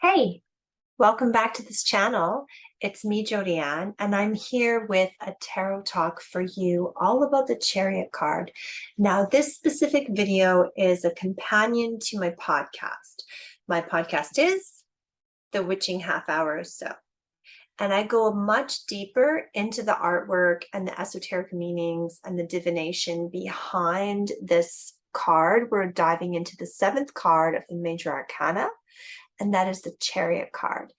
Hey, welcome back to this channel. It's me, Jodianne, and I'm here with a tarot talk for you all about the Chariot card. Now, this specific video is a companion to my podcast. My podcast is The Witching Half Hour or So, and I go much deeper into the artwork and the esoteric meanings and the divination behind this card. We're diving into the seventh card of the Major Arcana, and that is the Chariot card.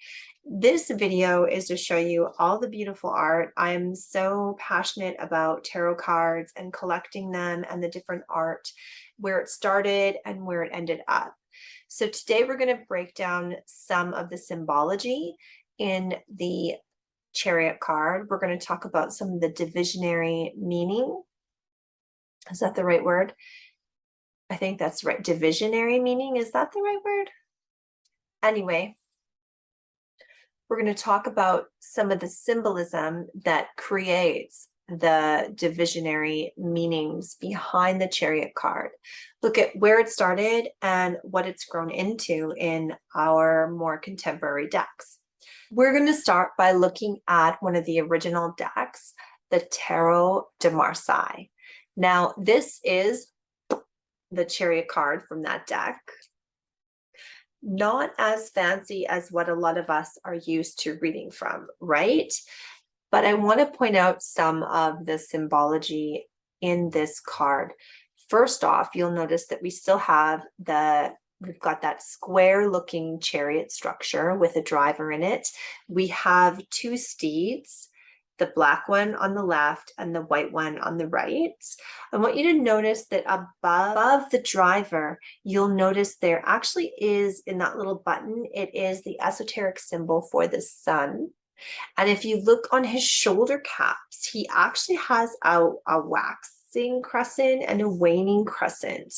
This video is to show you all the beautiful art. I'm so passionate about tarot cards and collecting them and the different art, where it started and where it ended up. So today we're going to break down some of the symbology in the Chariot card. We're going to talk about some of the divisionary meaning. Is that the right word? I think that's right. Divisionary meaning. Is that the right word? Anyway, we're going to talk about some of the symbolism that creates the divisionary meanings behind the Chariot card. Look at where it started and what it's grown into in our more contemporary decks. We're going to start by looking at one of the original decks, the Tarot de Marsai. Now, this is the Chariot card from that deck. Not as fancy as what a lot of us are used to reading from, right? But I want to point out some of the symbology in this card. First off, you'll notice that we still have we've got that square looking chariot structure with a driver in it. We have two steeds, the black one on the left and the white one on the right. I want you to notice that above the driver, you'll notice there actually is, in that little button, it is the esoteric symbol for the sun. And if you look on his shoulder caps, he actually has a waxing crescent and a waning crescent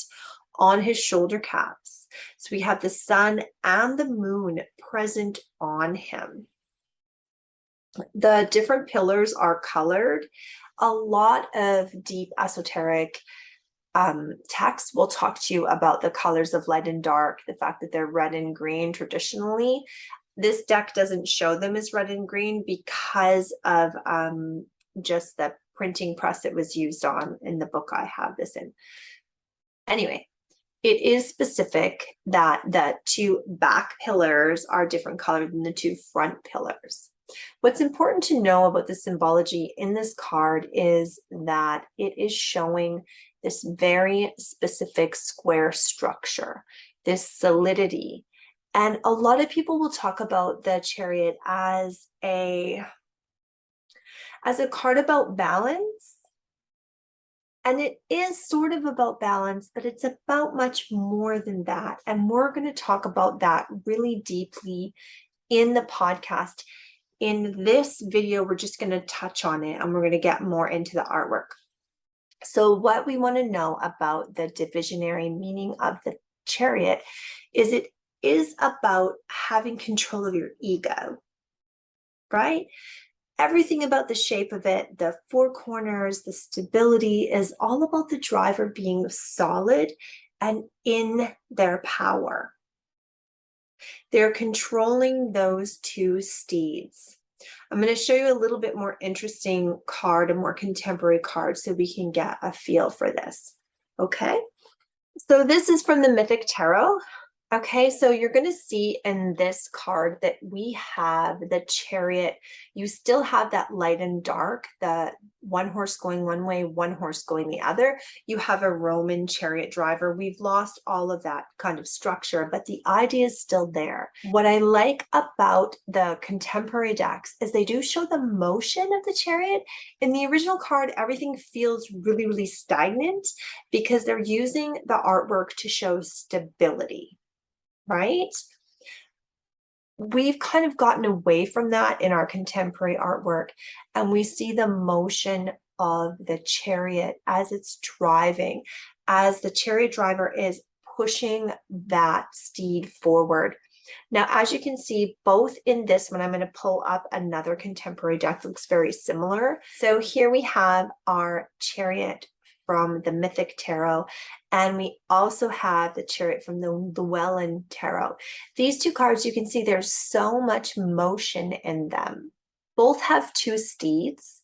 on his shoulder caps. So we have the sun and the moon present on him. The different pillars are colored. A lot of deep esoteric texts will talk to you about the colors of light and dark, the fact that they're red and green traditionally. This deck doesn't show them as red and green because of just the printing press it was used on in the book I have this in. Anyway, it is specific that the two back pillars are different colored than the two front pillars. What's important to know about the symbology in this card is that it is showing this very specific square structure, this solidity. And a lot of people will talk about the Chariot as a card about balance. And it is sort of about balance, but it's about much more than that. And we're going to talk about that really deeply in the podcast. In this video, we're just going to touch on it and we're going to get more into the artwork. So what we want to know about the divisionary meaning of the Chariot is it is about having control of your ego, right? Everything about the shape of it, the four corners, the stability is all about the driver being solid and in their power. They're controlling those two steeds. I'm going to show you a little bit more interesting card, a more contemporary card, so we can get a feel for this. Okay, so this is from the Mythic Tarot. Okay, so you're going to see in this card that we have the Chariot. You still have that light and dark, the one horse going one way, one horse going the other. You have a Roman chariot driver. We've lost all of that kind of structure, but the idea is still there. What I like about the contemporary decks is they do show the motion of the Chariot. In the original card, everything feels really, really stagnant because they're using the artwork to show stability. Right? We've kind of gotten away from that in our contemporary artwork, and we see the motion of the Chariot as it's driving, as the chariot driver is pushing that steed forward. Now, as you can see, both in this one, I'm going to pull up another contemporary deck that looks very similar. So here we have our Chariot from the Mythic Tarot, and we also have the Chariot from the Llewellyn Tarot. These two cards, you can see there's so much motion in them. Both have two steeds.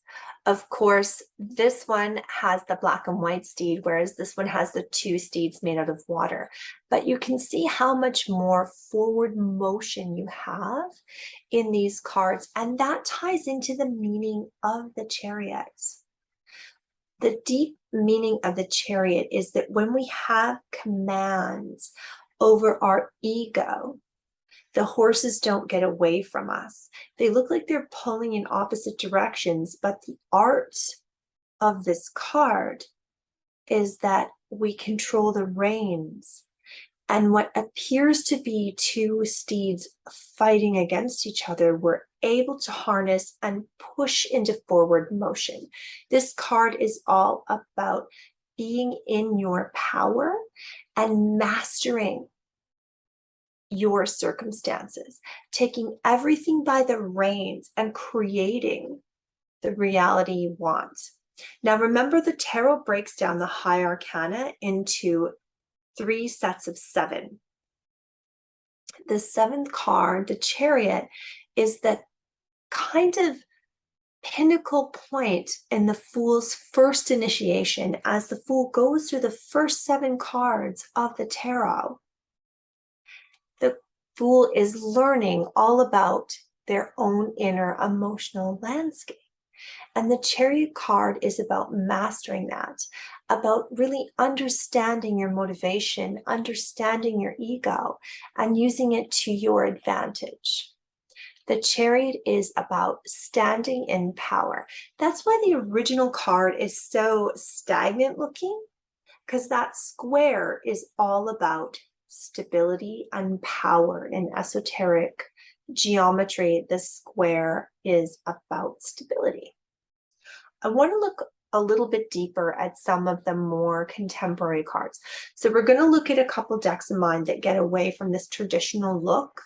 Of course, this one has the black and white steed, whereas this one has the two steeds made out of water. But you can see how much more forward motion you have in these cards, and that ties into the meaning of the Chariot. The deep meaning of the Chariot is that when we have commands over our ego, the horses don't get away from us. They look like they're pulling in opposite directions, but the art of this card is that we control the reins. And what appears to be two steeds fighting against each other, we're able to harness and push into forward motion. This card is all about being in your power and mastering your circumstances, taking everything by the reins and creating the reality you want. Now, remember, the tarot breaks down the high arcana into 3 sets of 7. The 7th card, the Chariot, is the kind of pinnacle point in the Fool's first initiation, as the Fool goes through the first 7 cards of the tarot. The Fool is learning all about their own inner emotional landscape. And the Chariot card is about mastering that, about really understanding your motivation, understanding your ego, and using it to your advantage. The Chariot is about standing in power. That's why the original card is so stagnant looking, because that square is all about stability and power. In esoteric geometry, the square is about stability. I want to look a little bit deeper at some of the more contemporary cards. So we're going to look at a couple decks of mine that get away from this traditional look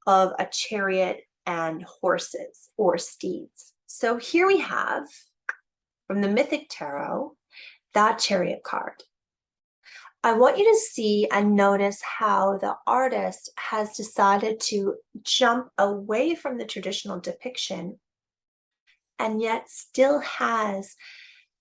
of a chariot and horses or steeds. So here we have, from the Mythic Tarot, that Chariot card. I want you to see and notice how the artist has decided to jump away from the traditional depiction and yet still has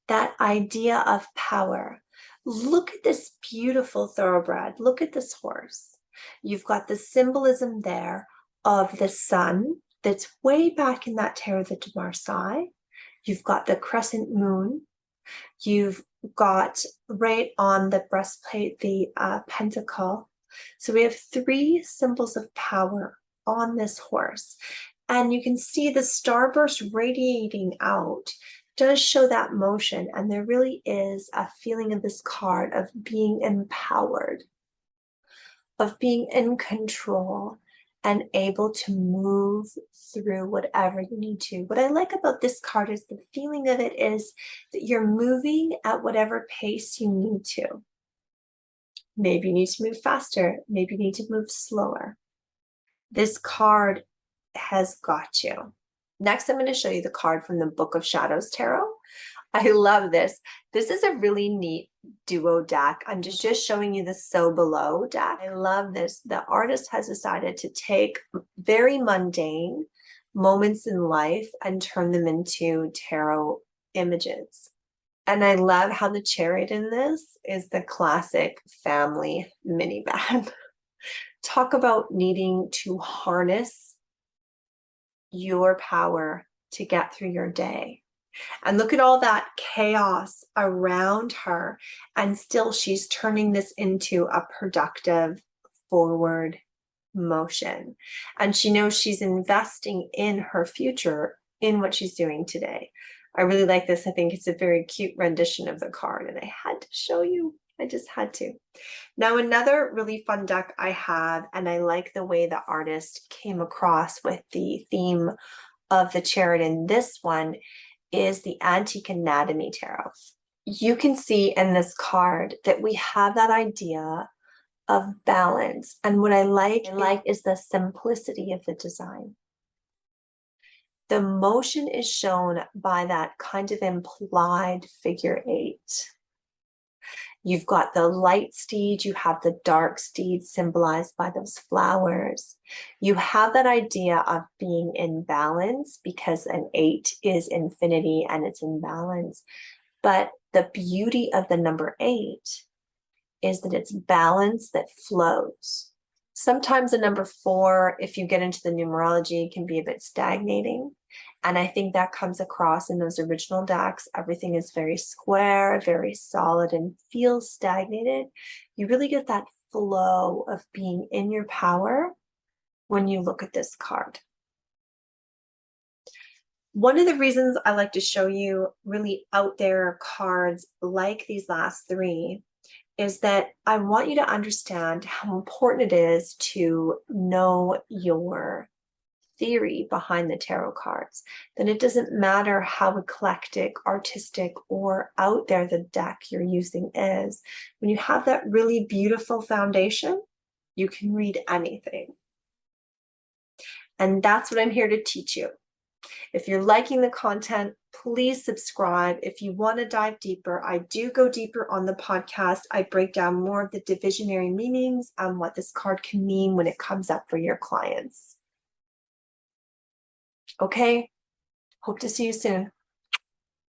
that idea of power. Look at this beautiful thoroughbred. Look at this horse. You've got the symbolism there of the sun that's way back in that tarot, the Marsai. You've got the crescent moon. You've got right on the breastplate the pentacle. So we have 3 symbols of power on this horse. And you can see the starburst radiating out does show that motion. And there really is a feeling of this card of being empowered, of being in control and able to move through whatever you need to. What I like about this card is the feeling of it is that you're moving at whatever pace you need to. Maybe you need to move faster. Maybe you need to move slower. This card has got you. Next, I'm going to show you the card from the Book of Shadows Tarot. I love this. This is a really neat duo deck. I'm just showing you the So Below deck. I love this. The artist has decided to take very mundane moments in life and turn them into tarot images. And I love how the Chariot in this is the classic family minivan. Talk about needing to harness your power to get through your day. And look at all that chaos around her. And still she's turning this into a productive forward motion. And she knows she's investing in her future in what she's doing today. I really like this. I think it's a very cute rendition of the card, and I had to show you. I just had to. Now, another really fun deck I have, and I like the way the artist came across with the theme of the Chariot in this one, is the Antique Anatomy Tarot. You can see in this card that we have that idea of balance. And what I like is the simplicity of the design. The motion is shown by that kind of implied figure 8. You've got the light steed, you have the dark steed symbolized by those flowers. You have that idea of being in balance because an 8 is infinity and it's in balance. But the beauty of the number 8 is that it's balance that flows. Sometimes a number 4, if you get into the numerology, can be a bit stagnating. And I think that comes across in those original decks. Everything is very square, very solid, and feels stagnated. You really get that flow of being in your power when you look at this card. One of the reasons I like to show you really out there cards like these last 3 is that I want you to understand how important it is to know your theory behind the tarot cards. Then it doesn't matter how eclectic, artistic, or out there the deck you're using is. When you have that really beautiful foundation, you can read anything. And that's what I'm here to teach you. If you're liking the content, please subscribe. If you want to dive deeper, I do go deeper on the podcast. I break down more of the divisionary meanings and what this card can mean when it comes up for your clients. Okay, hope to see you soon.